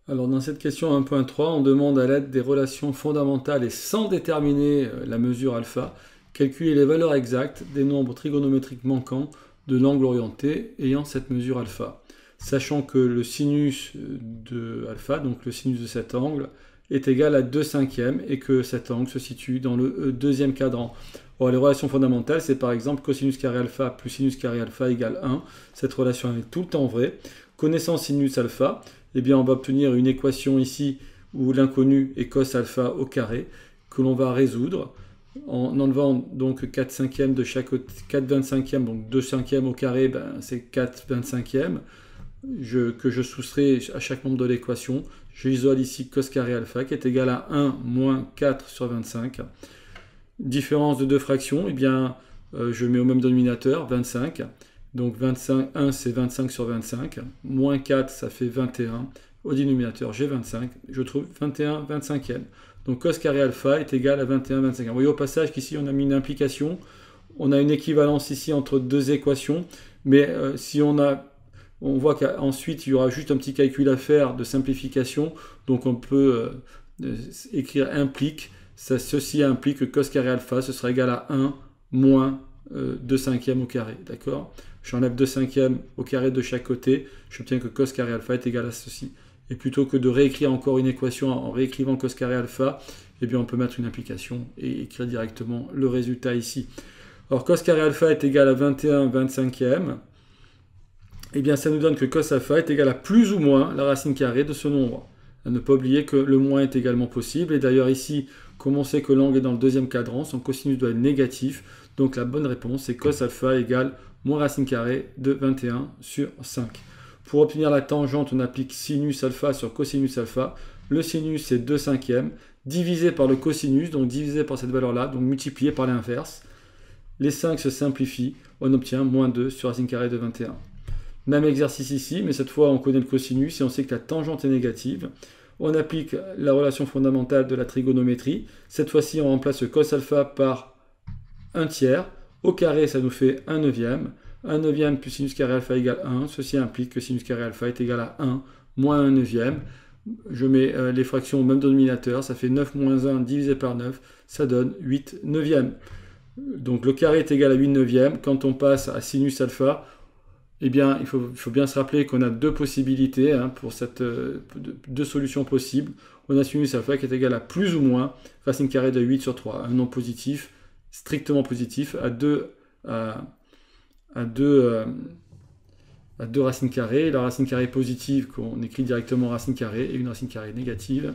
Alors dans cette question 1.3, on demande à l'aide des relations fondamentales et sans déterminer la mesure alpha, calculer les valeurs exactes des nombres trigonométriques manquants de l'angle orienté ayant cette mesure alpha. Sachant que le sinus de alpha, donc le sinus de cet angle, est égal à 2/5 et que cet angle se situe dans le deuxième cadran. Or, les relations fondamentales, c'est par exemple cosinus carré alpha plus sinus carré alpha égale 1. Cette relation est tout le temps vraie. Connaissant sinus alpha, eh bien, on va obtenir une équation ici où l'inconnu est cos alpha au carré que l'on va résoudre en enlevant donc 4/5 de chaque côté, 4/25, donc 2/5 au carré, ben, c'est 4/25 que je soustrais à chaque membre de l'équation. J'isole ici cos carré alpha qui est égal à 1 moins 4 sur 25. Différence de deux fractions, eh bien, je mets au même dénominateur 25. Donc 25, 1 c'est 25 sur 25, moins 4 ça fait 21, au dénominateur j'ai 25, je trouve 21 25e. Donc cos carré alpha est égal à 21 25e. Vous voyez au passage qu'ici on a mis une implication, on a une équivalence ici entre deux équations, mais si on voit qu'ensuite il y aura juste un petit calcul à faire de simplification, donc on peut écrire implique, ceci implique que cos carré alpha ce sera égal à 1 moins 2/5 au carré, d'accord? J'enlève 2/5 au carré de chaque côté, j'obtiens que cos carré alpha est égal à ceci. Et plutôt que de réécrire encore une équation en réécrivant cos carré alpha, eh bien on peut mettre une implication et écrire directement le résultat ici. Alors cos carré alpha est égal à 21 25e, eh bien ça nous donne que cos alpha est égal à plus ou moins la racine carrée de ce nombre. À ne pas oublier que le moins est également possible, et d'ailleurs ici, comme on sait que l'angle est dans le deuxième cadran, son cosinus doit être négatif, donc la bonne réponse c'est cos alpha égale moins racine carrée de 21 sur 5. Pour obtenir la tangente, on applique sinus alpha sur cosinus alpha. Le sinus c'est 2/5 divisé par le cosinus, donc divisé par cette valeur-là, donc multiplié par l'inverse. Les 5 se simplifient, on obtient moins 2 sur racine carrée de 21. Même exercice ici, mais cette fois on connaît le cosinus et on sait que la tangente est négative. On applique la relation fondamentale de la trigonométrie. Cette fois-ci on remplace le cos alpha par 1/3. Au carré, ça nous fait 1/9. 1/9 plus sinus carré alpha égale 1. Ceci implique que sinus carré alpha est égal à 1 moins 1/9. Je mets les fractions au même dénominateur. Ça fait 9 moins 1 divisé par 9. Ça donne 8/9. Donc le carré est égal à 8/9. Quand on passe à sinus alpha, eh bien, il faut bien se rappeler qu'on a deux possibilités pour deux solutions possibles. On a sinus alpha qui est égal à plus ou moins racine carrée de 8 sur 3. Un nombre positif, strictement positif, à deux racines carrées. La racine carrée positive qu'on écrit directement racine carrée et une racine carrée négative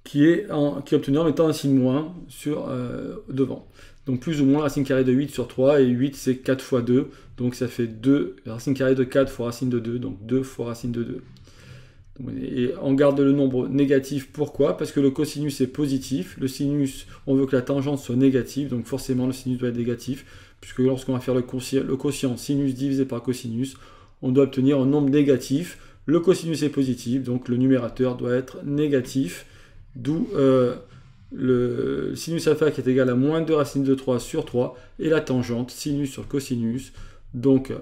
qui est obtenue en mettant un signe moins sur devant. Donc plus ou moins racine carrée de 8 sur 3, et 8 c'est 4 fois 2, donc ça fait 2, racine carrée de 4 fois racine de 2, donc 2 fois racine de 2. Et on garde le nombre négatif, pourquoi? Parce que le cosinus est positif, le sinus, on veut que la tangente soit négative, donc forcément le sinus doit être négatif, puisque lorsqu'on va faire le quotient sinus divisé par cosinus, on doit obtenir un nombre négatif, le cosinus est positif, donc le numérateur doit être négatif, d'où le sinus alpha qui est égal à moins 2 racine de 3 sur 3, et la tangente sinus sur cosinus, donc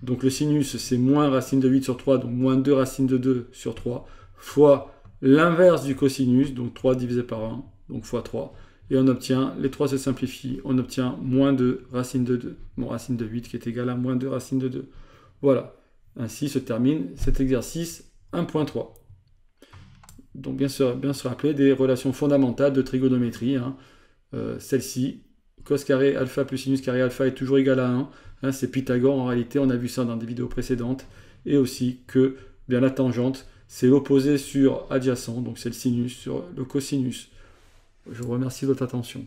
donc le sinus c'est moins racine de 8 sur 3, donc moins 2 racine de 2 sur 3, fois l'inverse du cosinus, donc 3 divisé par 1, donc fois 3, et on obtient, les 3 se simplifient, on obtient moins 2 racine de 2, bon, racine de 8 qui est égal à moins 2 racine de 2. Voilà, ainsi se termine cet exercice 1.3. Donc bien se rappeler des relations fondamentales de trigonométrie. Celle-ci, cos carré alpha plus sinus carré alpha est toujours égal à 1. C'est Pythagore en réalité, on a vu ça dans des vidéos précédentes. Et aussi que bien, la tangente, c'est l'opposé sur adjacent, donc c'est le sinus sur le cosinus. Je vous remercie de votre attention.